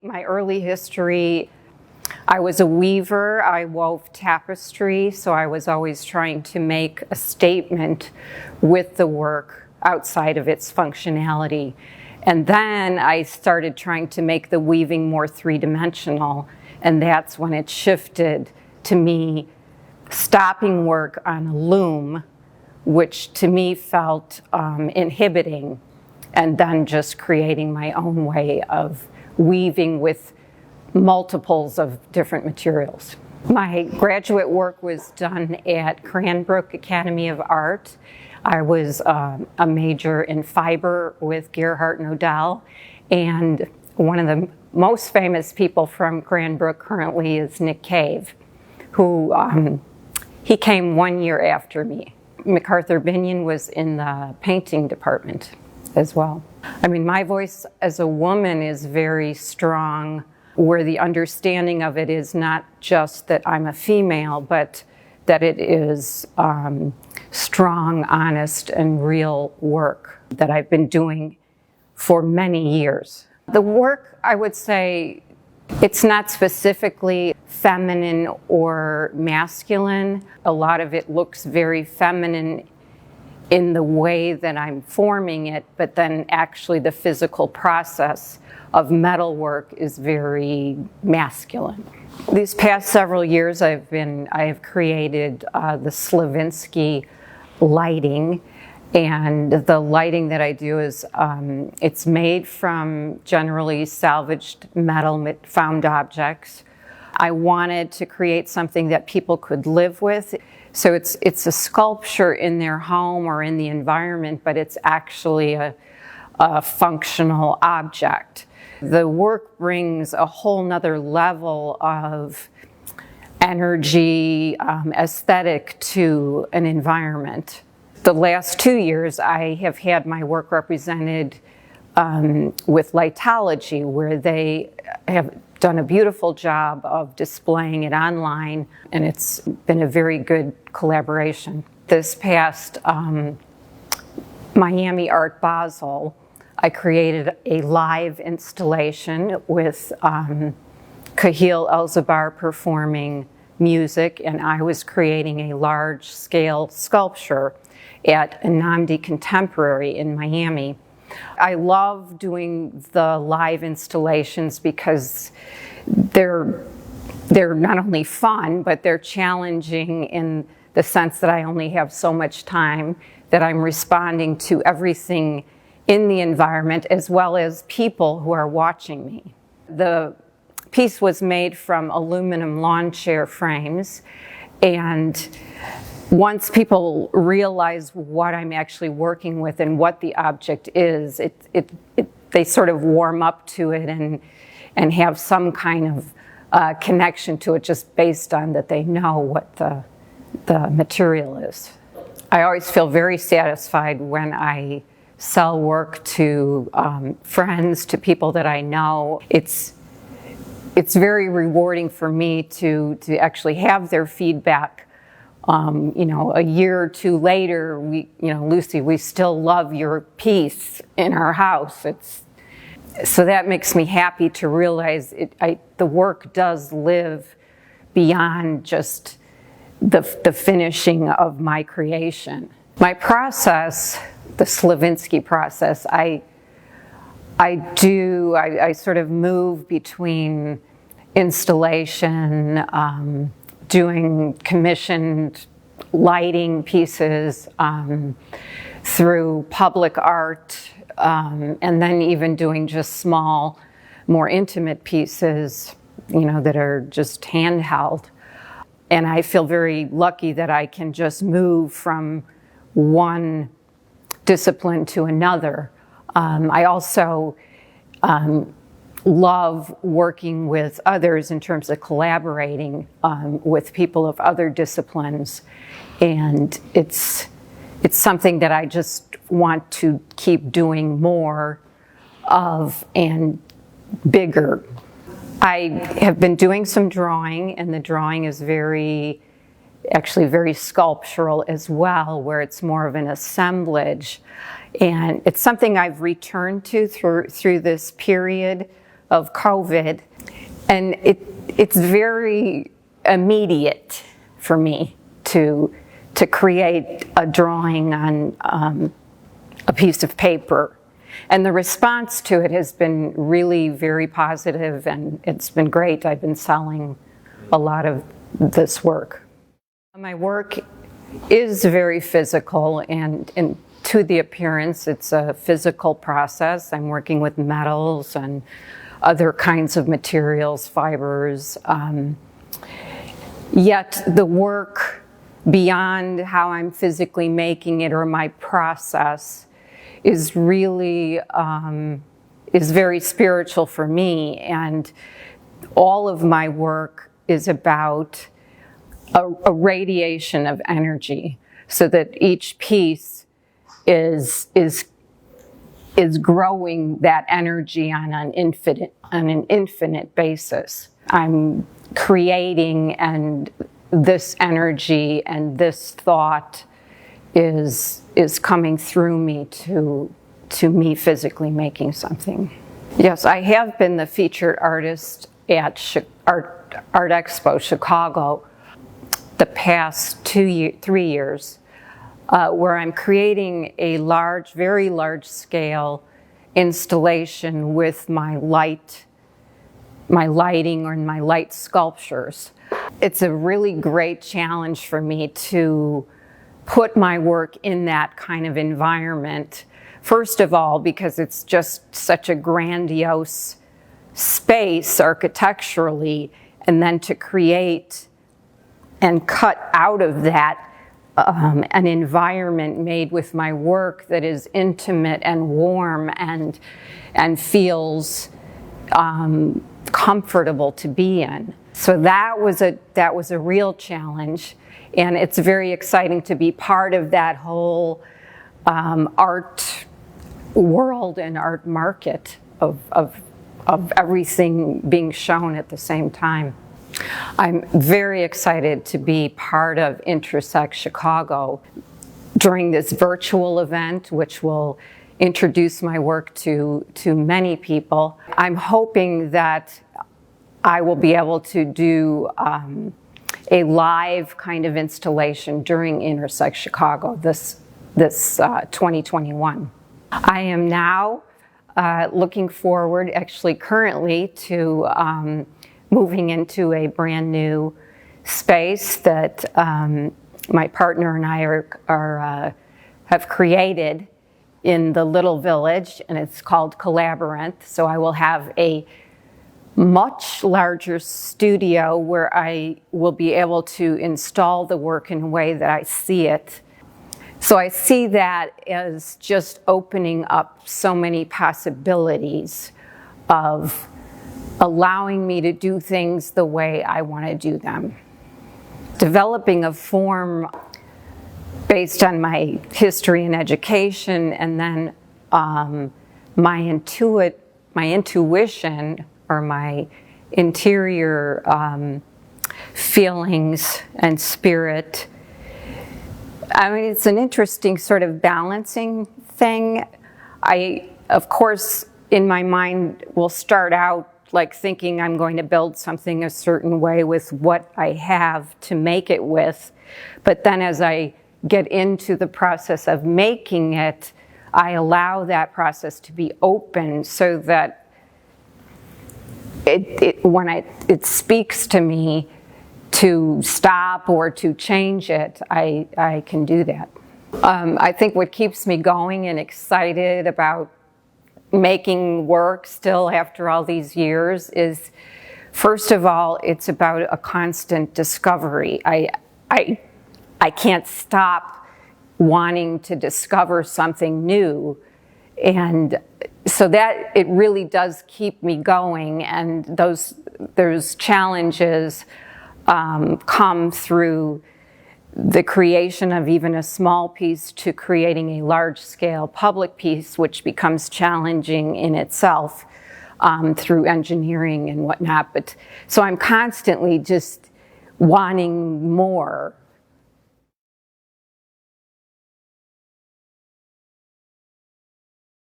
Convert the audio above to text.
My early history, I was a weaver. I wove tapestry, so I was always trying to make a statement with the work outside of its functionality. And then I started trying to make the weaving more three-dimensional, and that's when it shifted to me stopping work on a loom, which to me felt inhibiting, and then just creating my own way of weaving with multiples of different materials. My graduate work was done at Cranbrook Academy of Art. I was a major in fiber with Gerhardt and Odell, and one of the most famous people from Cranbrook currently is Nick Cave, who he came 1 year after me. MacArthur Binion was in the painting department as well. I mean, my voice as a woman is very strong, where the understanding of it is not just that I'm a female, but that it is strong, honest, and real work that I've been doing for many years. The work, I would say, it's not specifically feminine or masculine. A lot of it looks very feminine in the way that I'm forming it, but then actually the physical process of metalwork is very masculine. These past several years I have created the Slivinski lighting, and the lighting that I do is it's made from generally salvaged metal found objects. I wanted to create something that people could live with. So it's a sculpture in their home or in the environment, but it's actually a functional object. The work brings a whole nother level of energy, aesthetic to an environment. The last 2 years I have had my work represented with Lightology, where they have done a beautiful job of displaying it online, and it's been a very good collaboration. This past Miami Art Basel, I created a live installation with Kahil Elzabar performing music, and I was creating a large-scale sculpture at Nnamdi Contemporary in Miami. I love doing the live installations because they're not only fun, but they're challenging in the sense that I only have so much time, that I'm responding to everything in the environment as well as people who are watching me. The piece was made from aluminum lawn chair frames, and once people realize what I'm actually working with and what the object is, they sort of warm up to it and have some kind of connection to it, just based on that they know what the material is. I always feel very satisfied when I sell work to friends, to people that I know. It's very rewarding for me to actually have their feedback. A year or two later, Lucy, we still love your piece in our house. So that makes me happy to realize the work does live beyond just the finishing of my creation. My process, the Slivinski process, I sort of move between installation, doing commissioned lighting pieces, through public art, and then even doing just small, more intimate pieces, that are just handheld. And I feel very lucky that I can just move from one discipline to another. I also love working with others in terms of collaborating with people of other disciplines, and it's something that I just want to keep doing more of and bigger. I have been doing some drawing, and the drawing is actually very sculptural as well, where it's more of an assemblage, and it's something I've returned to through this period of COVID, and it's very immediate for me to create a drawing on a piece of paper. And the response to it has been really very positive, and it's been great. I've been selling a lot of this work. My work is very physical, and to the appearance, it's a physical process. I'm working with metals and other kinds of materials, fibers. Yet the work beyond how I'm physically making it or my process is really, is very spiritual for me, and all of my work is about a radiation of energy, so that each piece is growing that energy on an infinite basis. I'm creating, and this energy and this thought is coming through me to me physically making something. Yes, I have been the featured artist at Art Expo Chicago the past 3 years, where I'm creating a large, very large scale installation with my lighting or my light sculptures. It's a really great challenge for me to put my work in that kind of environment. First of all, because it's just such a grandiose space architecturally, and then to create and cut out of that an environment made with my work that is intimate and warm and feels comfortable to be in. So that was a real challenge, and it's very exciting to be part of that whole art world and art market of everything being shown at the same time. I'm very excited to be part of Intersect Chicago during this virtual event, which will introduce my work to many people. I'm hoping that I will be able to do a live kind of installation during Intersect Chicago this 2021. I am now looking forward, actually currently, to moving into a brand new space that my partner and I have created in the little village, and it's called Collaboranth. So I will have a much larger studio where I will be able to install the work in a way that I see it. So I see that as just opening up so many possibilities of allowing me to do things the way I want to do them. Developing a form based on my history and education, and then my intuition or my interior feelings and spirit. I mean, it's an interesting sort of balancing thing. I, of course, in my mind will start out like thinking I'm going to build something a certain way with what I have to make it with. But then as I get into the process of making it, I allow that process to be open so that when it speaks to me to stop or to change it, I can do that. I think what keeps me going and excited about making work still after all these years is, first of all, it's about a constant discovery. I can't stop wanting to discover something new, and so that it really does keep me going, and those challenges come through the creation of even a small piece to creating a large-scale public piece, which becomes challenging in itself through engineering and whatnot. But so I'm constantly just wanting more.